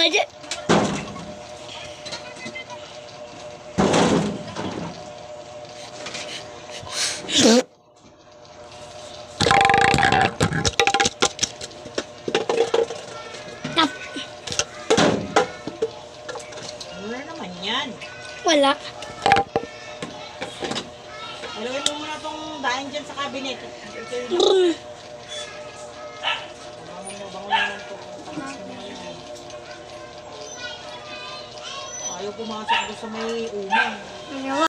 Budget. Wala naman yan. Wala. Ilagay mo muna itong dahon dyan sa cabinet. Ito yung bangon naman ito. Tamas mo naman yan. Ayaw pumasok doon sa may umang.